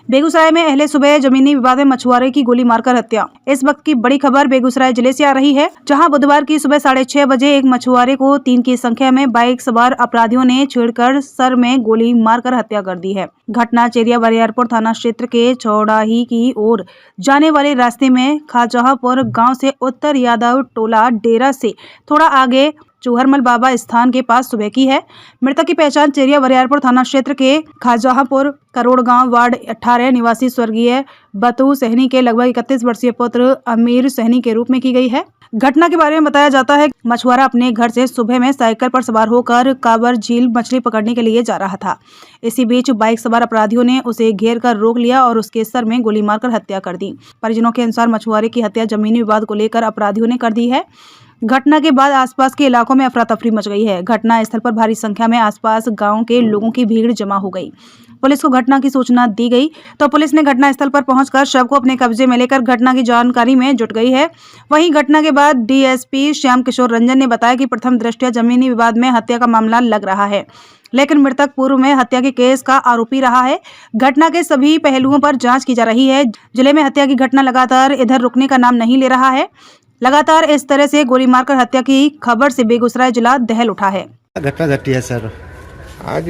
बेगूसराय में अहले सुबह जमीनी विवाद में मछुआरे की गोली मारकर हत्या। इस वक्त की बड़ी खबर बेगूसराय जिले से आ रही है, जहां बुधवार की सुबह 6:30 बजे एक मछुआरे को 3 की संख्या में बाइक सवार अपराधियों ने छेड़कर सर में गोली मारकर हत्या कर दी है। घटना चेरिया बरियारपुर थाना क्षेत्र के चौड़ाही की ओर जाने वाले रास्ते में खाजहापुर गाँव से उत्तर यादव टोला डेरा से थोड़ा आगे चूहरमल बाबा स्थान के पास सुबह की है। मृतक की पहचान चेरिया बरियारपुर थाना क्षेत्र के खाजहापुर करोड़ गांव वार्ड 18 निवासी स्वर्गीय बतू सहनी के लगभग 31 वर्षीय पुत्र अमीर सहनी के रूप में की गई है। घटना के बारे में बताया जाता है, मछुआरा अपने घर से सुबह में साइकिल पर सवार होकर काबर झील मछली पकड़ने के लिए जा रहा था। इसी बीच बाइक सवार अपराधियों ने उसे घेर कर रोक लिया और उसके सर में गोली मारकर हत्या कर दी। परिजनों के अनुसार मछुआरे की हत्या जमीनी विवाद को लेकर अपराधियों ने कर दी है। घटना के बाद आसपास के इलाकों में अफरा तफरी मच गई है। घटना स्थल पर भारी संख्या में आसपास गांव के लोगों की भीड़ जमा हो गई। पुलिस को घटना की सूचना दी गई तो पुलिस ने घटना स्थल पर पहुंचकर शव को अपने कब्जे में लेकर घटना की जानकारी में जुट गई है। वहीं घटना के बाद डीएसपी श्याम किशोर रंजन ने बताया कि प्रथम दृष्टया जमीनी विवाद में हत्या का मामला लग रहा है, लेकिन मृतक पूर्व में हत्या के केस का आरोपी रहा है। घटना के सभी पहलुओं पर जांच की जा रही है। जिले में हत्या की घटना लगातार इधर रुकने का नाम नहीं ले रहा है। लगातार इस तरह से गोली मारकर हत्या की खबर से बेगूसराय जिला दहल उठा है। घटना घटी है सर, आज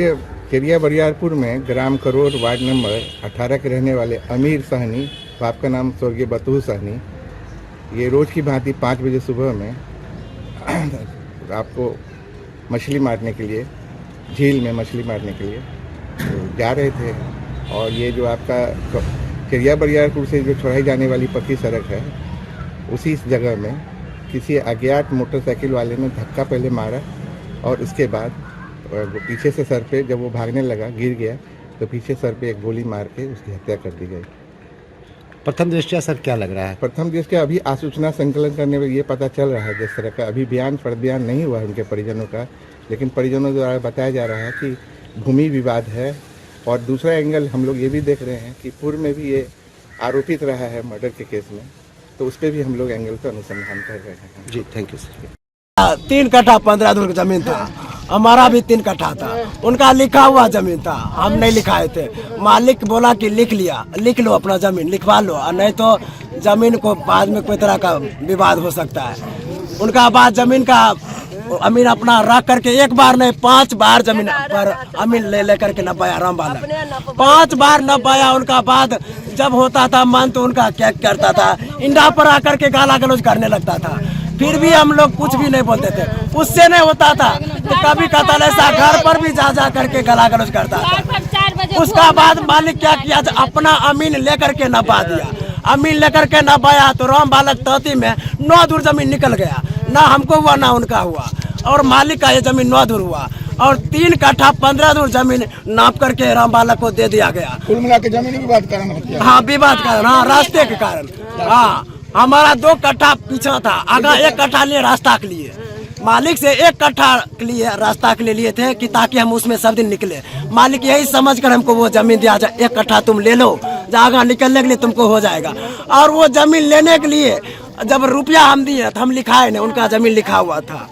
चेरिया बरियारपुर में ग्राम करोड़ वार्ड नंबर 18 के रहने वाले अमीर सहनी, बाप का नाम स्वर्गीय बतू सहनी, ये रोज़ की भांति 5 बजे सुबह में आपको मछली मारने के लिए झील में मछली मारने के लिए जा रहे थे। और ये जो आपका चेरिया बरियारपुर से जो चौड़ाई जाने वाली पक्की सड़क है, उसी जगह में किसी अज्ञात मोटरसाइकिल वाले ने धक्का पहले मारा और उसके बाद पीछे से सर पे, जब वो भागने लगा गिर गया तो पीछे सर पे एक गोली मार के उसकी हत्या कर दी गई। प्रथम दृष्टया सर क्या लग रहा है? प्रथम दृष्टया अभी आसूचना संकलन करने में ये पता चल रहा है, जिस तरह का अभी बयान नहीं हुआ है उनके परिजनों का, लेकिन परिजनों द्वारा बताया जा रहा है कि भूमि विवाद है। और दूसरा एंगल हम लोग ये भी देख रहे हैं कि पूर्व में भी ये आरोपित रहा है मर्डर के केस में, तो उस पर भी हम लोग एंगल का अनुसंधान कर रहे हैं। जी, थैंक यू सर। 3 कट्ठा 15 धुर की जमीन था, हमारा भी 3 कट्ठा था, उनका लिखा हुआ जमीन था, हम नहीं लिखाए थे। मालिक बोला कि लिख लो अपना जमीन, लिखवा लो, और नहीं तो जमीन को बाद में कोई तरह का विवाद हो सकता है। उनका बाद जमीन का अमीन अपना रख करके 1 बार नहीं 5 बार जमीन पर अमीन ले करके नपाया। राम बालक 5 बार नपाया। उनका बाद जब होता था मन तो उनका क्या करता था, इंडा पर आकर के गाला गलौज करने लगता था। फिर भी हम लोग कुछ भी नहीं बोलते थे, उससे नहीं होता था तो कभी कतल ऐसा घर पर भी जा करके गला गलौज करता था। उसका बाद मालिक क्या किया, अपना अमीन लेकर के नपा दिया। अमीन लेकर के नपाया तो राम बालक तहती में 9 धुर जमीन निकल गया, ना हमको हुआ ना उनका हुआ, और मालिक का ये जमीन 9 धुर हुआ। और 3 कट्ठा 15 धुर जमीन नाप करके राम बालक को दे दिया गया। कुल मिला के जमीन विवाद कारण, हाँ विवाद कारण, हाँ रास्ते के कारण। हाँ हमारा 2 कट्ठा पीछा था, आगा 1 कट्ठा लिए रास्ता के लिए, मालिक से 1 कट्ठा के लिए रास्ता के लिए थे कि ताकि हम उसमें सब दिन निकले। मालिक यही समझ कर हमको वो जमीन दिया, 1 कट्ठा तुम ले लो, आगा निकलने के लिए तुमको हो जाएगा। और वो जमीन लेने के लिए जब रुपया हम दिए तो हम लिखाए नहीं, उनका जमीन लिखा हुआ था,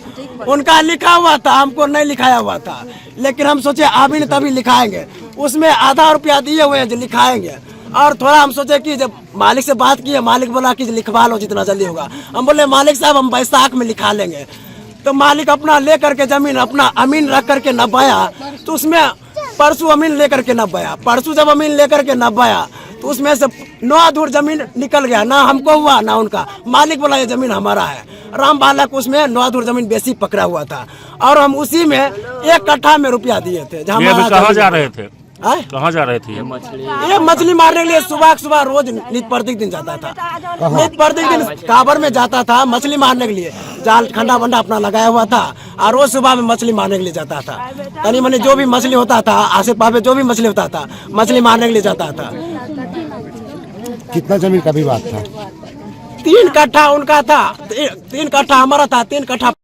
उनका लिखा हुआ था, हमको नहीं लिखाया हुआ था। लेकिन हम सोचे अभी नहीं तभी लिखाएंगे, उसमें आधा रुपया दिए हुए हैं जो लिखाएंगे। और थोड़ा हम सोचे कि जब मालिक से बात की, मालिक बोला कि लिखवा लो जितना जल्दी होगा। हम बोले मालिक साहब हम बैसाख में लिखा लेंगे। तो मालिक अपना ले करके जमीन अपना अमीन रख करके नपाया, तो उसमें परसों अमीन लेकर के नपाया। परसों जब अमीन लेकर के नपाया तो उसमें से 9 धुर जमीन निकल गया, ना हमको हुआ ना उनका। मालिक बोला ये जमीन हमारा है। राम बालक उसमें 9 धुर जमीन बेसी पकड़ा हुआ था, और हम उसी में 1 कट्ठा में रुपया दिए थे। कहाँ जा रहे थे? कहाँ जा रहे थे? ये मछली मारने के लिए सुबह रोज नित्य प्रत्येक दिन जाता था, नित्य प्रत्येक दिन काबर में जाता था मछली मारने के लिए। जाल खंडा बंडा अपना लगाया हुआ था, और रोज सुबह में मछली मारने के लिए जाता था। तनी मनी जो भी मछली होता था, आसे पास जो भी मछली होता था, मछली मारने के लिए जाता था। कितना जमीन का विवाद था? 3 कट्ठा उनका था, 3 कट्ठा हमारा था, 3 कट्ठा